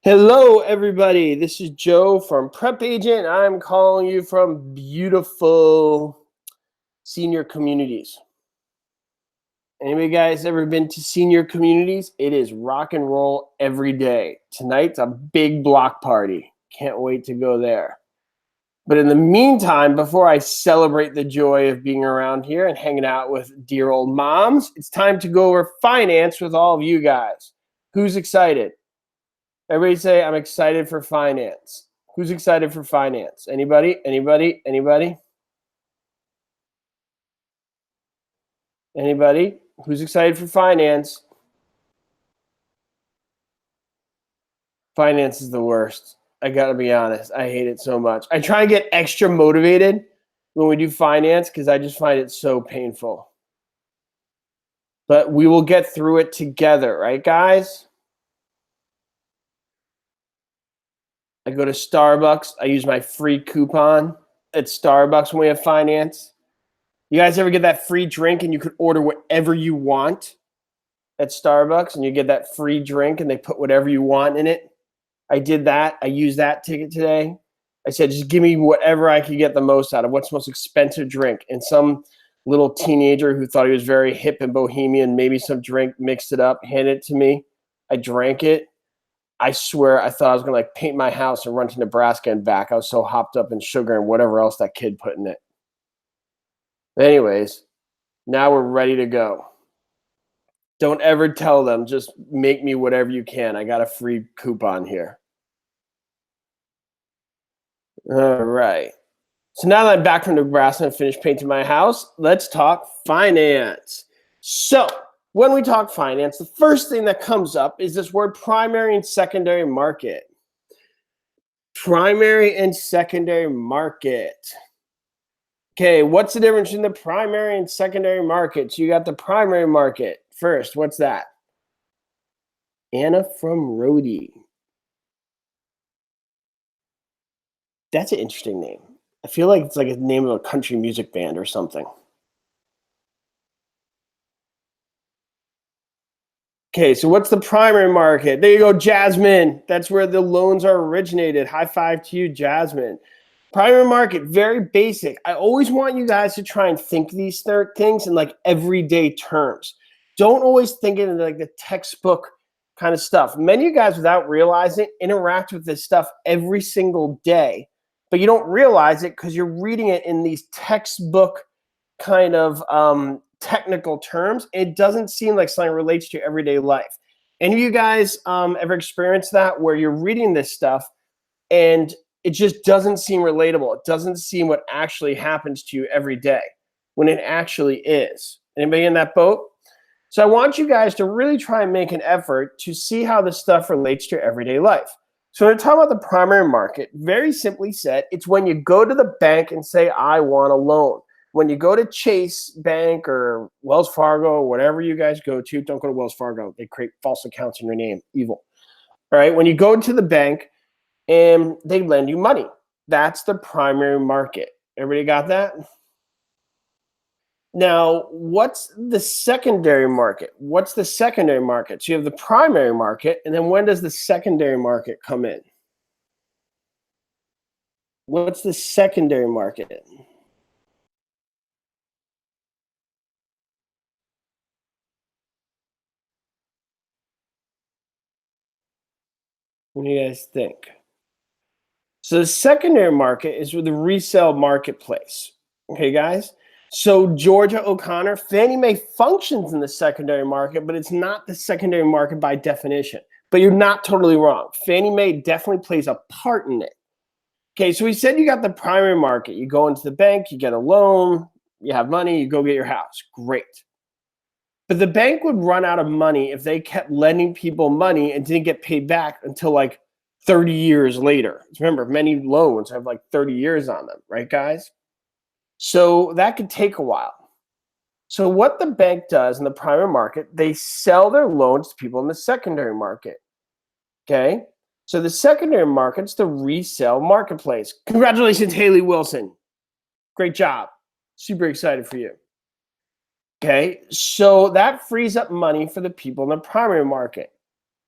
Hello, everybody. This is Joe from PrepAgent. I'm calling you from beautiful senior communities. Anybody guys ever been to senior communities? It is rock and roll every day. Tonight's a big block party. Can't wait to go there. But in the meantime, before I celebrate the joy of being around here and hanging out with dear old moms, it's time to go over finance with all of you guys. Who's excited? Everybody say, I'm excited for finance. Who's excited for finance? Anybody? Anybody? Anybody? Anybody? Who's excited for finance? Finance is the worst. I gotta be honest. I hate it so much. I try and get extra motivated when we do finance because I just find it so painful. But we will get through it together, right, guys? I go to Starbucks. I use my free coupon at Starbucks when we have finance. You guys ever get that free drink and you could order whatever you want at Starbucks and you get that free drink and they put whatever you want in it? I did that. I used that ticket today. I said, just give me whatever I could get the most out of. What's the most expensive drink? And some little teenager who thought he was very hip and bohemian, maybe some drink, mixed it up, handed it to me. I drank it. I swear I thought I was going to like paint my house and run to Nebraska and back. I was so hopped up in sugar and whatever else that kid put in it. Anyways, now we're ready to go. Don't ever tell them, just make me whatever you can. I got a free coupon here. All right. So now that I'm back from Nebraska and finished painting my house, let's talk finance. So when we talk finance, the first thing that comes up is this word primary and secondary market. Primary and secondary market. Okay, what's the difference in the primary and secondary markets? You got the primary market first. What's that? Anna from Rhody. That's an interesting name. I feel like it's like a name of a country music band or something. Okay, so what's the primary market? There you go, Jasmine. That's where the loans are originated. High five to you, Jasmine. Primary market, very basic. I always want you guys to try and think these things in like everyday terms. Don't always think it in like the textbook kind of stuff. Many of you guys, without realizing it, interact with this stuff every single day, but you don't realize it because you're reading it in these textbook kind of technical terms. It doesn't seem like something relates to your everyday life. Any of you guys ever experienced that where you're reading this stuff and it just doesn't seem relatable? It doesn't seem what actually happens to you every day when it actually is. Anybody in that boat? So I want you guys to really try and make an effort to see how this stuff relates to your everyday life. So when I talk about the primary market, very simply said, it's when you go to the bank and say, I want a loan. When you go to Chase Bank or Wells Fargo or whatever you guys go to, don't go to Wells Fargo. They create false accounts in your name. Evil. All right. When you go to the bank and they lend you money, that's the primary market. Everybody got that? Now, what's the secondary market? What's the secondary market? So you have the primary market, and then when does the secondary market come in? What's the secondary market? What do you guys think? So the secondary market is with the resale marketplace. Okay, guys? So Georgia O'Connor, Fannie Mae functions in the secondary market, but it's not the secondary market by definition. But you're not totally wrong. Fannie Mae definitely plays a part in it. Okay, so we said you got the primary market. You go into the bank, you get a loan, you have money, you go get your house. Great. But the bank would run out of money if they kept lending people money and didn't get paid back until like 30 years later. Remember, many loans have like 30 years on them, right, guys? So that could take a while. So what the bank does in the primary market, they sell their loans to people in the secondary market. Okay? So the secondary market's the resale marketplace. Congratulations, Haley Wilson. Great job. Super excited for you. Okay, so that frees up money for the people in the primary market.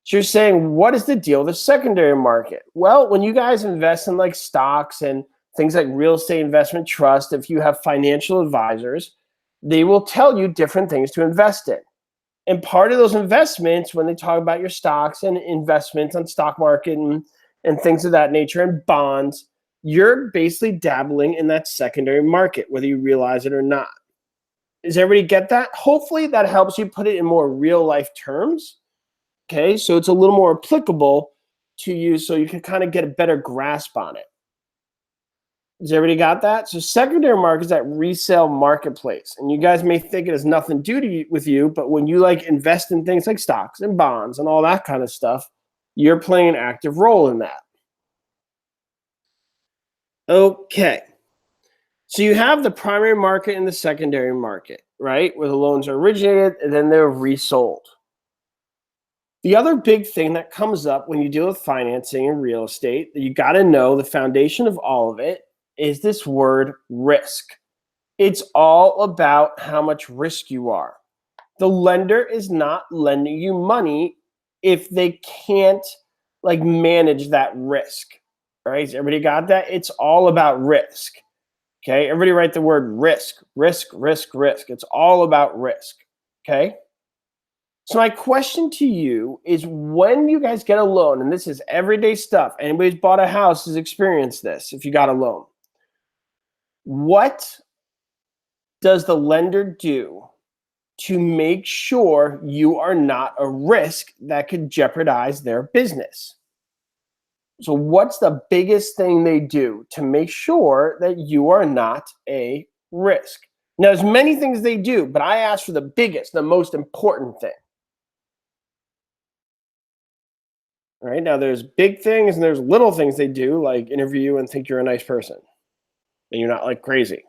So you're saying, what is the deal with the secondary market? Well, when you guys invest in like stocks and things like real estate investment trust, if you have financial advisors, they will tell you different things to invest in. And part of those investments, when they talk about your stocks and investments on stock market and things of that nature and bonds, you're basically dabbling in that secondary market, whether you realize it or not. Does everybody get that? Hopefully that helps you put it in more real life terms. Okay, so it's a little more applicable to you so you can kind of get a better grasp on it. Has everybody got that? So secondary market is that resale marketplace. And you guys may think it has nothing to do with you, but when you like invest in things like stocks and bonds and all that kind of stuff, you're playing an active role in that. Okay. So you have the primary market and the secondary market, right? Where the loans are originated and then they're resold. The other big thing that comes up when you deal with financing and real estate that you got to know, the foundation of all of it, is this word risk. It's all about how much risk you are. The lender is not lending you money if they can't like manage that risk. All right, everybody got that? It's all about risk. Okay, everybody write the word risk, risk, risk, risk. It's all about risk. Okay. So my question to you is, when you guys get a loan, and this is everyday stuff, anybody who's bought a house has experienced this. If you got a loan, what does the lender do to make sure you are not a risk that could jeopardize their business? So what's the biggest thing they do to make sure that you are not a risk? Now, there's many things they do, but I asked for the biggest, the most important thing. All right, now there's big things and there's little things they do, like interview you and think you're a nice person and you're not like crazy.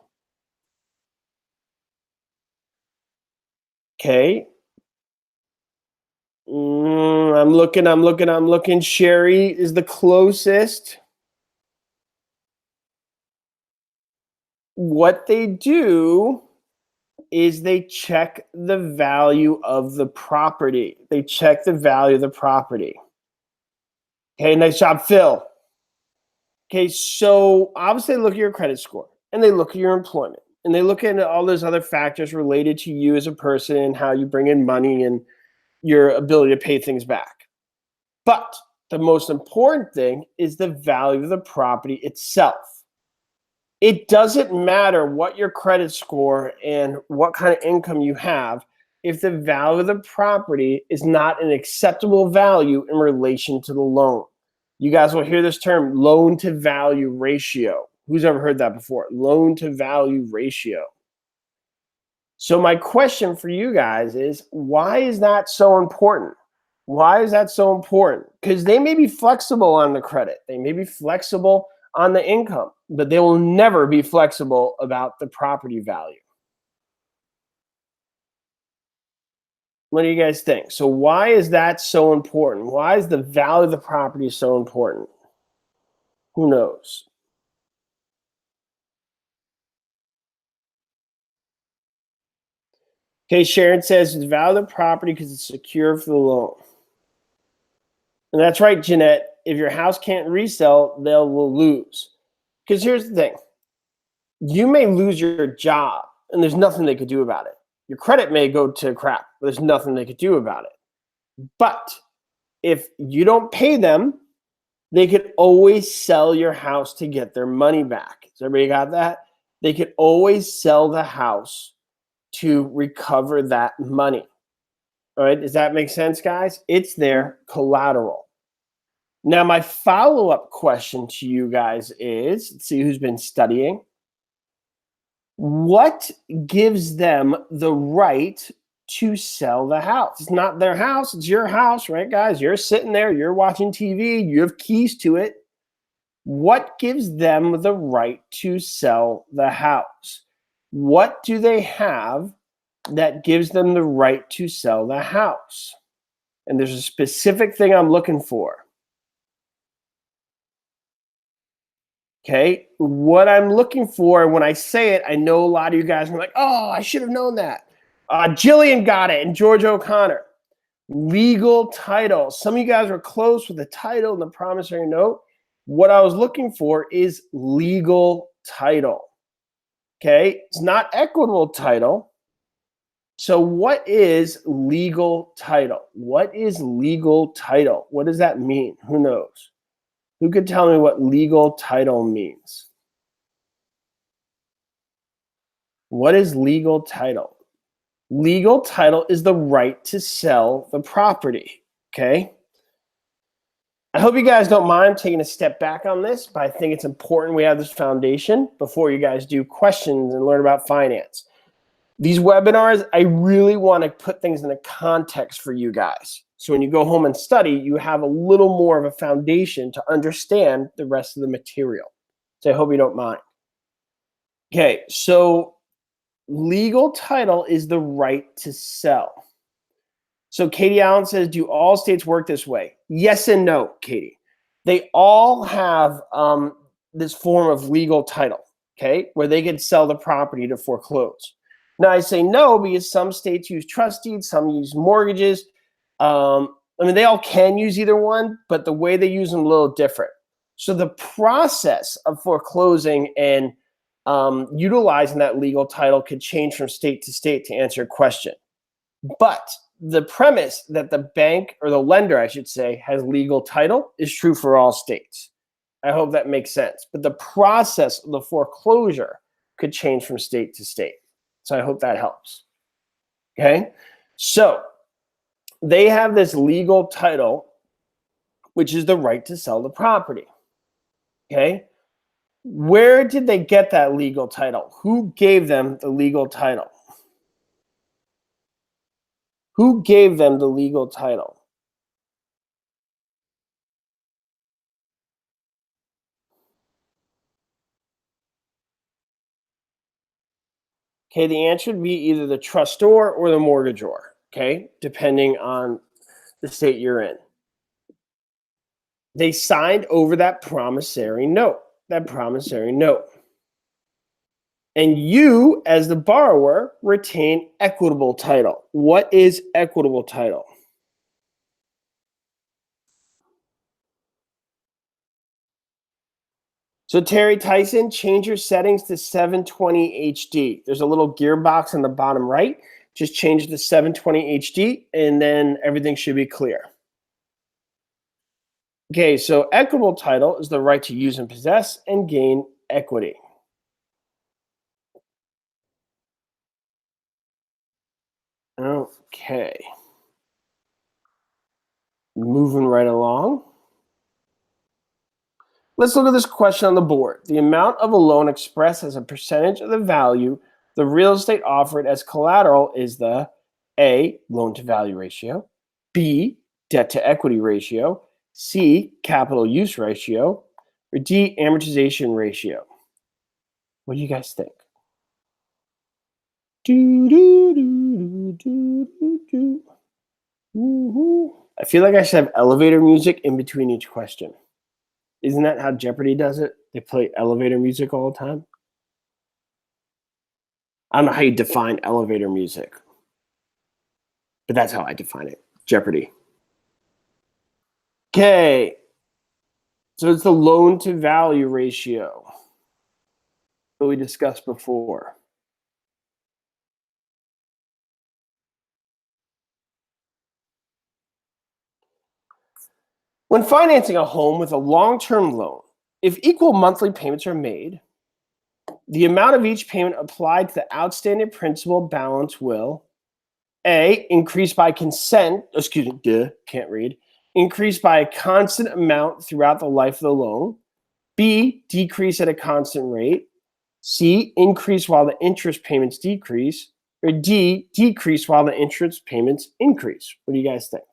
Okay. I'm looking. Sherry is the closest. What they do is they check the value of the property. They check the value of the property. Okay, nice job, Phil. Okay, so obviously they look at your credit score and they look at your employment and they look at all those other factors related to you as a person and how you bring in money and your ability to pay things back. But the most important thing is the value of the property itself. It doesn't matter what your credit score and what kind of income you have if the value of the property is not an acceptable value in relation to the loan. You guys will hear this term, loan to value ratio. Who's ever heard that before? Loan to value ratio. So my question for you guys is, why is that so important? Why is that so important? Because they may be flexible on the credit. They may be flexible on the income, but they will never be flexible about the property value. What do you guys think? So why is that so important? Why is the value of the property so important? Who knows? Okay, Sharon says it's value of the property because it's secure for the loan. And that's right, Jeanette. If your house can't resell, they will lose. Because here's the thing. You may lose your job, and there's nothing they could do about it. Your credit may go to crap, but there's nothing they could do about it. But if you don't pay them, they could always sell your house to get their money back. Has everybody got that? They could always sell the house to recover that money. All right, does that make sense, guys? It's their collateral. Now, my follow-up question to you guys is, let's see who's been studying. What gives them the right to sell the house? It's not their house, it's your house, right, guys? You're sitting there, you're watching TV, you have keys to it. What gives them the right to sell the house? What do they have that gives them the right to sell the house? And there's a specific thing I'm looking for. Okay, what I'm looking for, when I say it, I know a lot of you guys are like, oh, I should have known that. Jillian got it, and George O'Connor. Legal title. Some of you guys were close with the title and the promissory note. What I was looking for is legal title. Okay, it's not equitable title. So what is legal title? What is legal title? What does that mean? Who knows? Who could tell me what legal title means? What is legal title? Legal title is the right to sell the property, okay? I hope you guys don't mind taking a step back on this, but I think it's important we have this foundation before you guys do questions and learn about finance. These webinars, I really want to put things in a context for you guys. So when you go home and study, you have a little more of a foundation to understand the rest of the material. So I hope you don't mind. Okay, so legal title is the right to sell. So Katie Allen says, do all states work this way? Yes and no, Katie. They all have this form of legal title, okay, where they can sell the property to foreclose. Now, I say no because some states use trust deeds, some use mortgages. I mean, they all can use either one, but the way they use them is a little different. So the process of foreclosing and utilizing that legal title could change from state to answer your question. But the premise that the bank, or the lender, I should say, has legal title is true for all states. I hope that makes sense. But the process of the foreclosure could change from state to state. So I hope that helps. Okay? So they have this legal title, which is the right to sell the property. Okay? Where did they get that legal title? Who gave them the legal title? Who gave them the legal title? Okay, the answer would be either the trustor or the mortgagor, okay, depending on the state you're in. They signed over that promissory note, And you, as the borrower, retain equitable title. What is equitable title? So Terry Tyson, change your settings to 720 HD. There's a little gearbox on the bottom right. Just change it to 720 HD, and then everything should be clear. Okay, so equitable title is the right to use and possess and gain equity. Okay. Moving right along. Let's look at this question on the board. The amount of a loan expressed as a percentage of the value the real estate offered as collateral is the A, loan-to-value ratio, B, debt-to-equity ratio, C, capital use ratio, or D, amortization ratio. What do you guys think? I feel like I should have elevator music in between each question. Isn't that how Jeopardy does it? They play elevator music all the time. I don't know how you define elevator music, but that's how I define it. Jeopardy. Okay. So it's the loan to value ratio that we discussed before. When financing a home with a long-term loan, if equal monthly payments are made, the amount of each payment applied to the outstanding principal balance will A, increase by increase by a constant amount throughout the life of the loan. B, decrease at a constant rate. C, increase while the interest payments decrease. Or D, decrease while the interest payments increase. What do you guys think?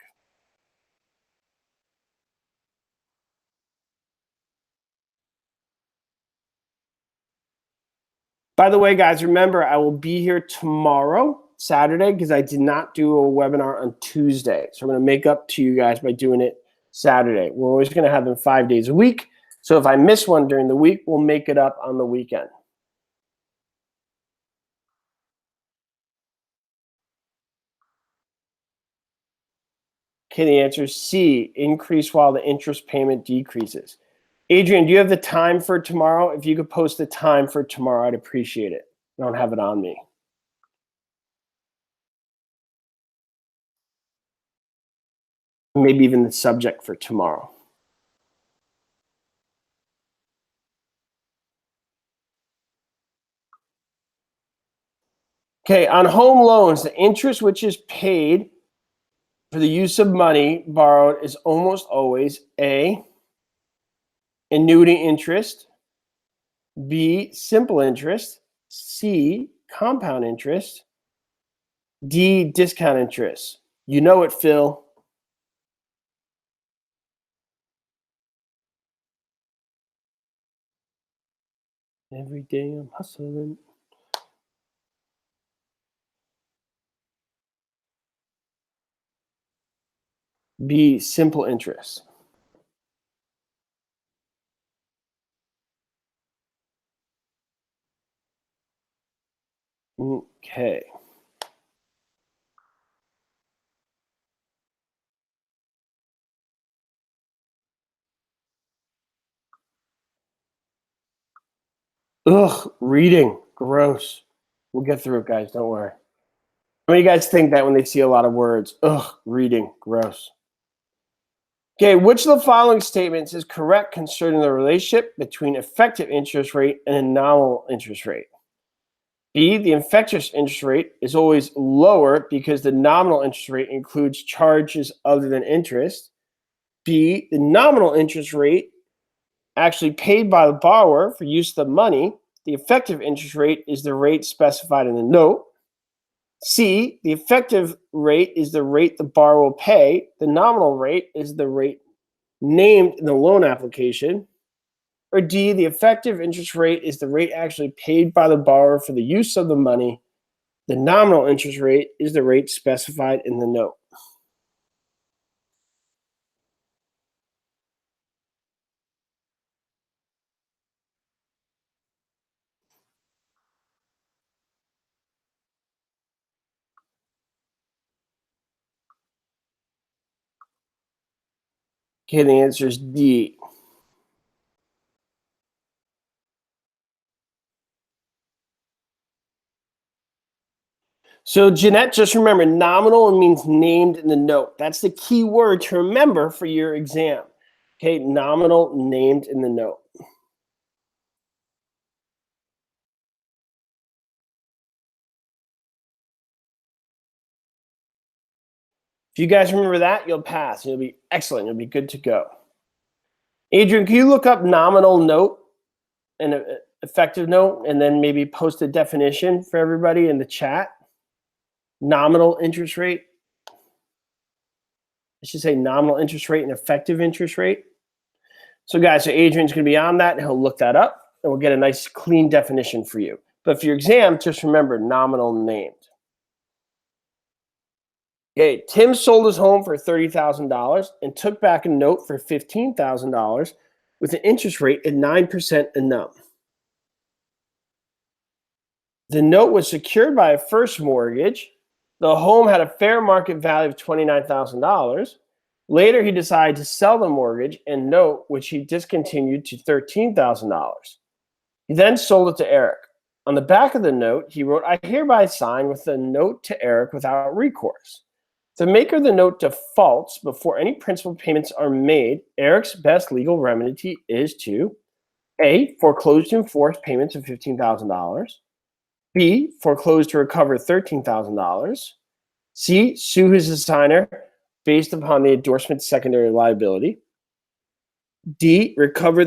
By the way, guys, remember, I will be here tomorrow, Saturday, because I did not do a webinar on Tuesday. So I'm going to make up to you guys by doing it Saturday. We're always going to have them 5 days a week. So if I miss one during the week, we'll make it up on the weekend. Okay, the answer is C, increase while the interest payment decreases. Adrian, do you have the time for tomorrow? If you could post the time for tomorrow, I'd appreciate it. I don't have it on me. Maybe even the subject for tomorrow. Okay, on home loans, the interest which is paid for the use of money borrowed is almost always A, annuity interest, B, simple interest, C, compound interest, D, discount interest. You know it, Phil. Every day I'm hustling. B, simple interest. Okay. Ugh, reading. Gross. We'll get through it, guys. Don't worry. How many guys think that when they see a lot of words? Ugh, reading. Gross. Okay, which of the following statements is correct concerning the relationship between effective interest rate and a nominal interest rate? B, the effective interest rate is always lower because the nominal interest rate includes charges other than interest. B, the nominal interest rate actually paid by the borrower for use of the money. The effective interest rate is the rate specified in the note. C, the effective rate is the rate the borrower will pay. The nominal rate is the rate named in the loan application. Or D, the effective interest rate is the rate actually paid by the borrower for the use of the money. The nominal interest rate is the rate specified in the note. Okay, the answer is D. So, Jeanette, just remember nominal means named in the note. That's the key word to remember for your exam. Okay, nominal named in the note. If you guys remember that, you'll pass. You'll be excellent. You'll be good to go. Adrian, can you look up nominal note and effective note and then maybe post a definition for everybody in the chat? Nominal interest rate. I should say nominal interest rate and effective interest rate. So guys, so Adrian's going to be on that and he'll look that up and we'll get a nice clean definition for you. But for your exam, just remember nominal named. Okay, Tim sold his home for $30,000 and took back a note for $15,000 with an interest rate at 9% annum. The note was secured by a first mortgage. The home had a fair market value of $29,000. Later, he decided to sell the mortgage and note, which he discontinued to $13,000. He then sold it to Eric. On the back of the note, he wrote, "I hereby sign with the note to Eric without recourse. If the maker of the note defaults before any principal payments are made, Eric's best legal remedy is to A, foreclose to enforce payments of $15,000. B, foreclose to recover $13,000. C, sue his assigner based upon the endorsement's secondary liability. D, recover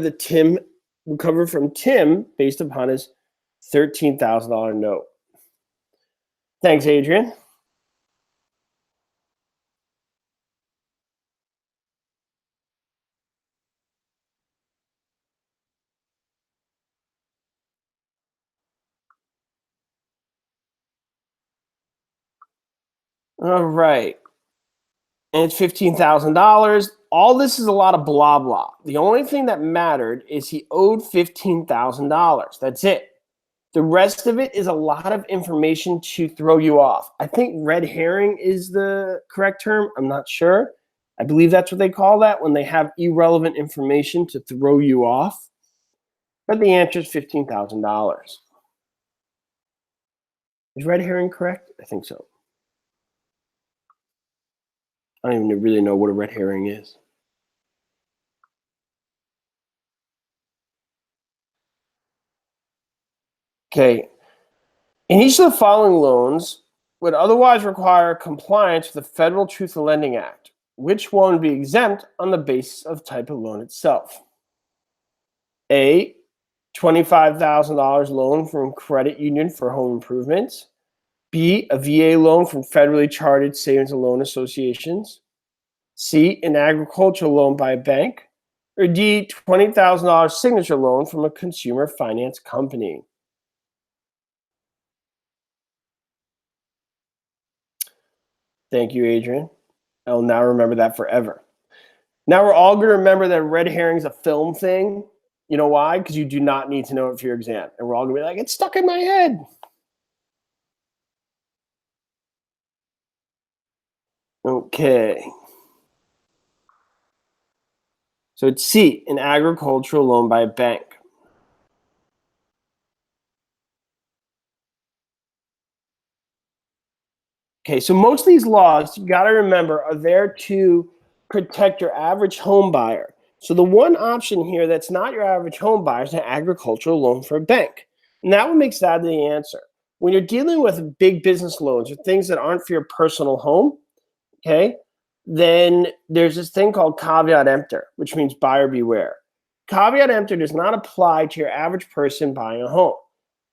from Tim based upon his $13,000 note." Thanks, Adrian. All right. And it's $15,000. All this is a lot of blah, blah. The only thing that mattered is he owed $15,000. That's it. The rest of it is a lot of information to throw you off. I think red herring is the correct term. I'm not sure. I believe that's what they call that when they have irrelevant information to throw you off. But the answer is $15,000. Is red herring correct? I think so. I don't even really know what a red herring is. Okay. In each of the following loans would otherwise require compliance with the Federal Truth in Lending Act. Which one would be exempt on the basis of type of loan itself? A, $25,000 loan from credit union for home improvements. B, a VA loan from federally chartered savings and loan associations. C, an agricultural loan by a bank. Or D, $20,000 signature loan from a consumer finance company. Thank you, Adrian. I'll now remember that forever. Now we're all going to remember that red herring's a film thing. You know why? Because you do not need to know it for your exam. And we're all going to be like, it's stuck in my head. Okay. So it's C, an agricultural loan by a bank. Okay, so most of these laws, you got to remember, are there to protect your average home buyer. So the one option here that's not your average home buyer is an agricultural loan for a bank. And that one makes that the answer. When you're dealing with big business loans or things that aren't for your personal home, okay, then there's this thing called caveat emptor, which means buyer beware. Caveat emptor does not apply to your average person buying a home.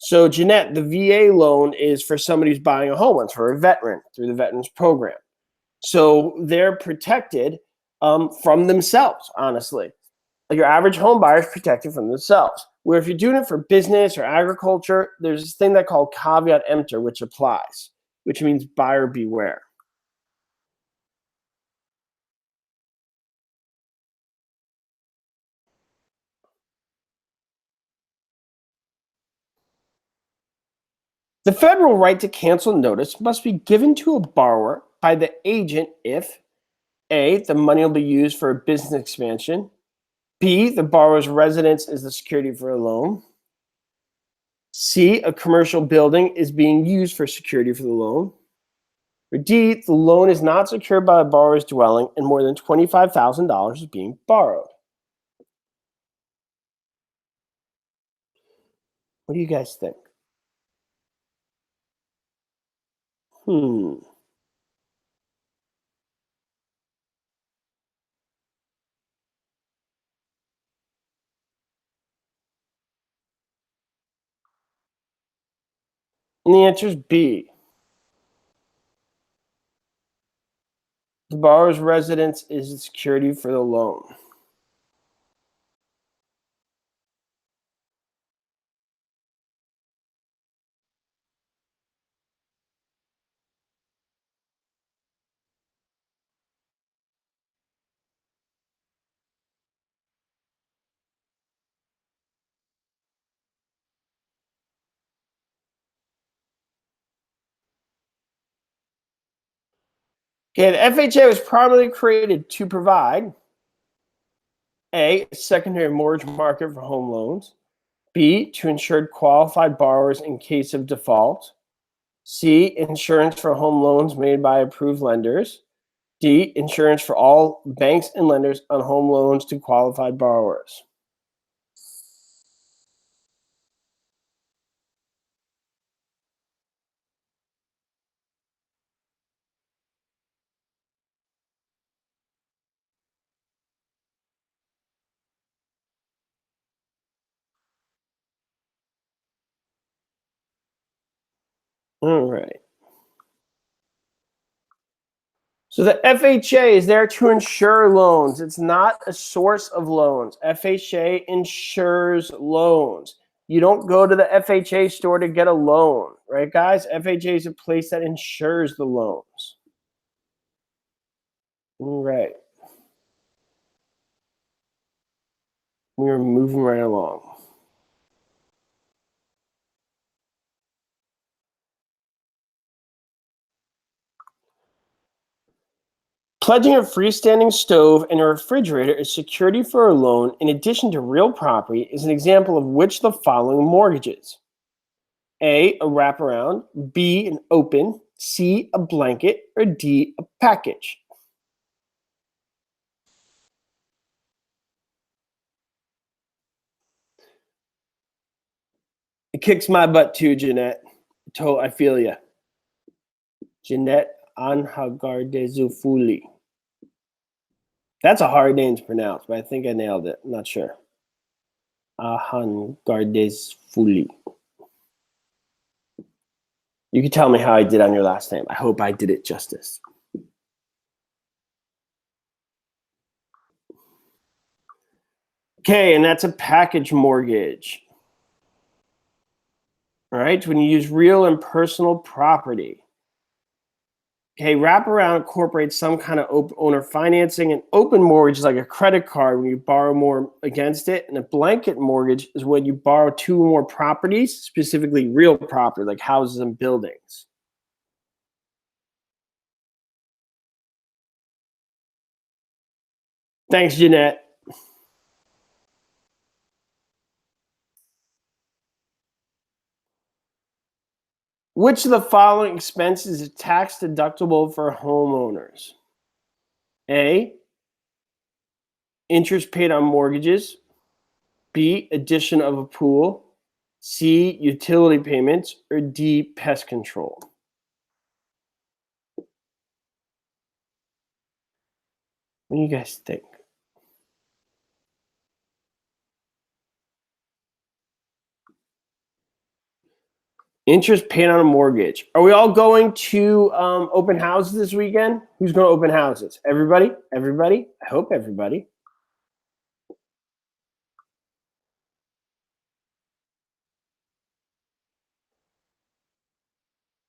So, Jeanette, the VA loan is for somebody who's buying a home. It's for a veteran through the Veterans Program. So they're protected from themselves, honestly. Like your average home buyer is protected from themselves. Where if you're doing it for business or agriculture, there's this thing that called caveat emptor, which applies, which means buyer beware. The federal right to cancel notice must be given to a borrower by the agent if A, the money will be used for a business expansion, B, the borrower's residence is the security for a loan, C, a commercial building is being used for security for the loan, or D, the loan is not secured by the borrower's dwelling and more than $25,000 is being borrowed. What do you guys think? And the answer is B. The borrower's residence is the security for the loan. Okay, the FHA was primarily created to provide A, a secondary mortgage market for home loans, B, to insure qualified borrowers in case of default, C, insurance for home loans made by approved lenders, D, insurance for all banks and lenders on home loans to qualified borrowers. All right. So the FHA is there to insure loans. It's not a source of loans. FHA insures loans. You don't go to the FHA store to get a loan, right, guys? FHA is a place that insures the loans. All right. We are moving right along. Pledging a freestanding stove and a refrigerator as security for a loan in addition to real property is an example of which of the following mortgages? A wraparound, B, an open, C, a blanket, or D, a package? It kicks my butt too, Jeanette. I feel ya. Jeanette Anhagardezufuli. That's a hard name to pronounce, but I think I nailed it. I'm not sure. Ahangardezfuli. You can tell me how I did on your last name. I hope I did it justice. Okay, and that's a package mortgage. All right, when you use real and personal property. Okay, wraparound incorporates some kind of owner financing. An open mortgage is like a credit card when you borrow more against it. And a blanket mortgage is when you borrow two or more properties, specifically real property, like houses and buildings. Thanks, Jeanette. Which of the following expenses is tax deductible for homeowners? A, interest paid on mortgages. B, addition of a pool. C, utility payments. Or D, pest control. What do you guys think? Interest paid on a mortgage. Are we all going to open houses this weekend? Who's going to open houses? Everybody? Everybody? I hope everybody.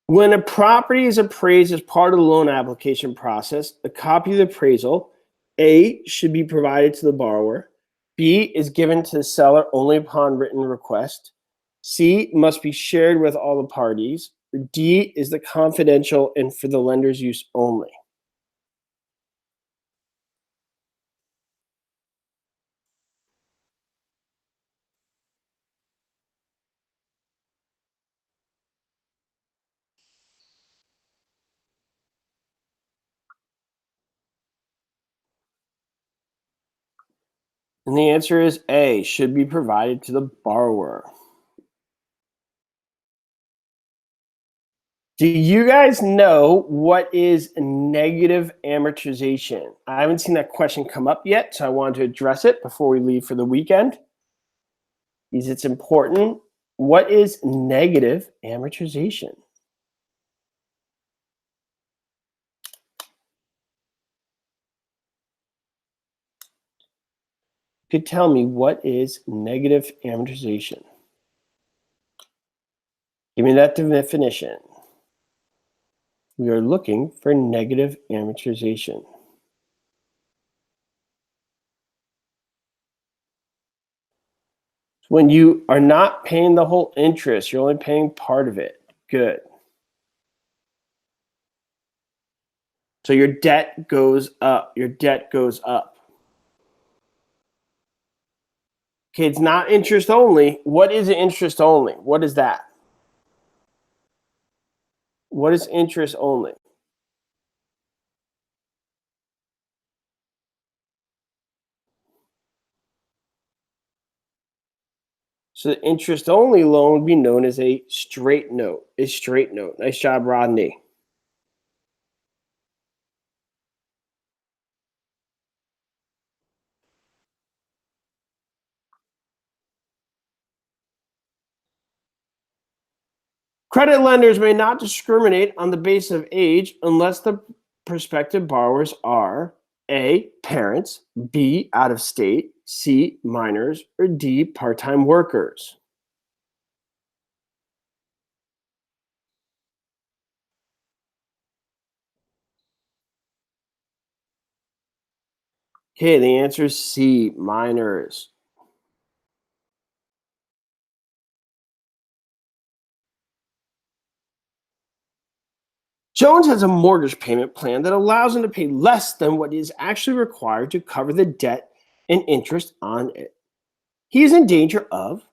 When a property is appraised as part of the loan application process, a copy of the appraisal, A, should be provided to the borrower. B, is given to the seller only upon written request. C, must be shared with all the parties. Or D, is the confidential and for the lender's use only. And the answer is A, should be provided to the borrower. Do you guys know what is negative amortization? I haven't seen that question come up yet, so I wanted to address it before we leave for the weekend. Because it's important. What is negative amortization? Could tell me what is negative amortization? Give me that definition. We are looking for negative amortization. When you are not paying the whole interest, you're only paying part of it. Good. So your debt goes up. Your debt goes up. Okay, it's not interest only. What is interest only? What is that? What is interest only? So the interest only loan would be known as a straight note. A straight note. Nice job, Rodney. Credit lenders may not discriminate on the basis of age unless the prospective borrowers are A, parents, B, out of state, C, minors, or D, part-time workers. Okay, the answer is C, minors. Jones has a mortgage payment plan that allows him to pay less than what is actually required to cover the debt and interest on it. He is in danger of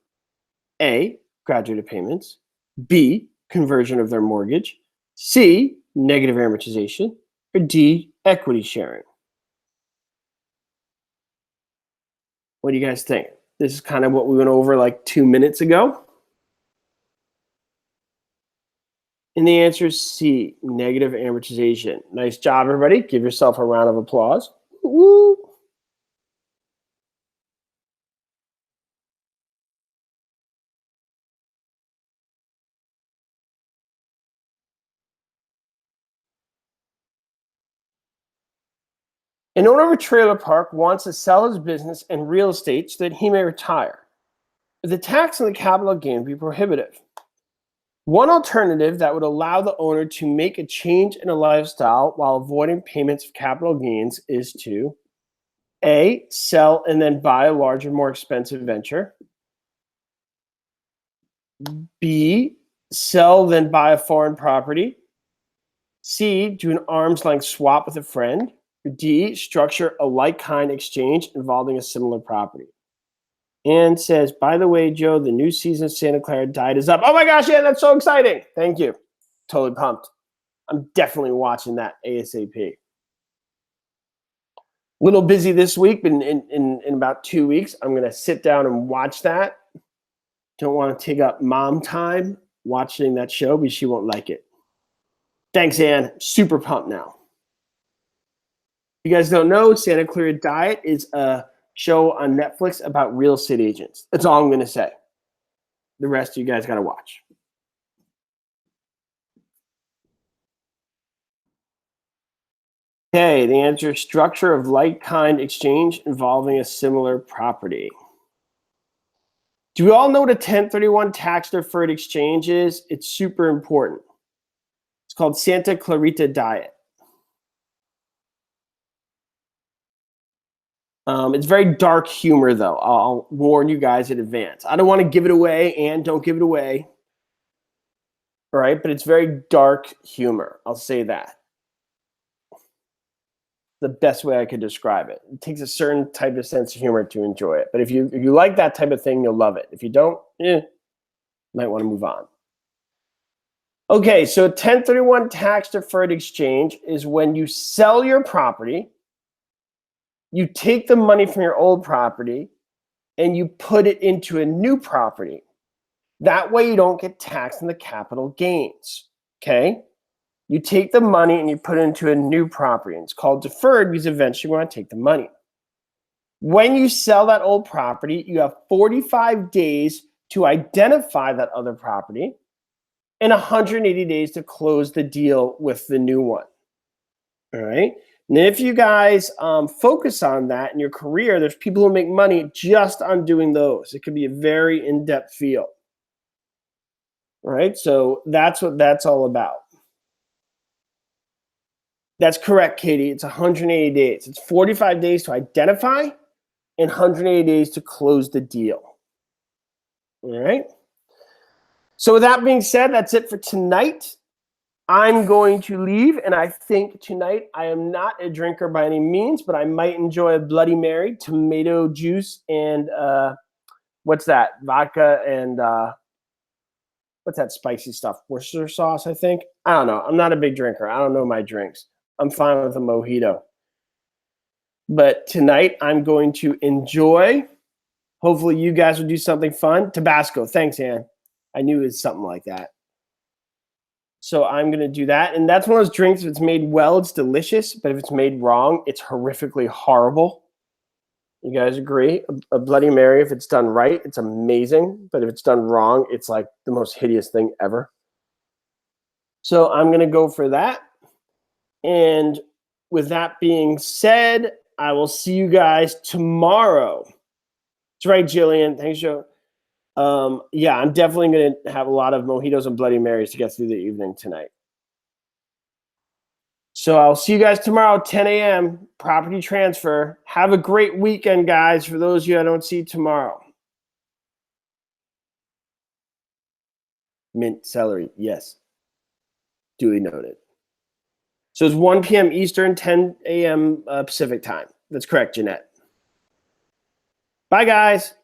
A, graduated payments, B, conversion of their mortgage, C, negative amortization, or D, equity sharing. What do you guys think? This is kind of what we went over like 2 minutes ago. And the answer is C, negative amortization. Nice job, everybody. Give yourself a round of applause. Woo! An owner of a trailer park wants to sell his business and real estate so that he may retire. But the tax on the capital gain would be prohibitive. One alternative that would allow the owner to make a change in a lifestyle while avoiding payments of capital gains is to A, sell and then buy a larger, more expensive venture. B, sell then buy a foreign property. C, do an arm's length swap with a friend. D, structure a like-kind exchange involving a similar property. And says, by the way, Joe, the new season of Santa Clara Diet is up. Oh my gosh, yeah, that's so exciting. Thank you. Totally pumped. I'm definitely watching that ASAP. Little busy this week, but in about 2 weeks, I'm going to sit down and watch that. Don't want to take up mom time watching that show, but she won't like it. Thanks, Ann. Super pumped now. If you guys don't know, Santa Clara Diet is a show on Netflix about real estate agents. That's all I'm going to say. The rest you guys got to watch. Okay, the answer is structure of like-kind exchange involving a similar property. Do we all know what a 1031 tax-deferred exchange is? It's super important. It's called Santa Clarita Diet. It's very dark humor, though. I'll warn you guys in advance. I don't want to give it away, and don't give it away. All right, but it's very dark humor. I'll say that. The best way I could describe it. It takes a certain type of sense of humor to enjoy it. But if you like that type of thing, you'll love it. If you don't, might want to move on. Okay, so a 1031 tax-deferred exchange is when you sell your property, you take the money from your old property, and you put it into a new property. That way you don't get taxed on the capital gains, okay? You take the money and you put it into a new property. And it's called deferred because eventually you want to take the money. When you sell that old property, you have 45 days to identify that other property and 180 days to close the deal with the new one. All right. And if you guys focus on that in your career, there's people who make money just on doing those. It could be a very in-depth field. All right. So that's what that's all about. That's correct, Katie. It's 180 days. It's 45 days to identify and 180 days to close the deal. All right. So with that being said, that's it for tonight. I'm going to leave, and I think tonight I am not a drinker by any means, but I might enjoy a Bloody Mary, tomato juice, and what's that? Vodka and what's that spicy stuff? Worcester sauce, I think. I don't know. I'm not a big drinker. I don't know my drinks. I'm fine with a mojito. But tonight I'm going to enjoy. Hopefully you guys will do something fun. Tabasco. Thanks, Ann. I knew it was something like that. So I'm going to do that. And that's one of those drinks, if it's made well, it's delicious. But if it's made wrong, it's horrifically horrible. You guys agree? A Bloody Mary, if it's done right, it's amazing. But if it's done wrong, it's like the most hideous thing ever. So I'm going to go for that. And with that being said, I will see you guys tomorrow. That's right, Jillian. Thanks, Joe. Yeah, I'm definitely going to have a lot of mojitos and Bloody Marys to get through the evening tonight. So I'll see you guys tomorrow, 10 a.m., property transfer. Have a great weekend, guys, for those of you I don't see tomorrow. Mint celery, yes. Duly noted. So it's 1 p.m. Eastern, 10 a.m. Pacific time. That's correct, Jeanette. Bye, guys.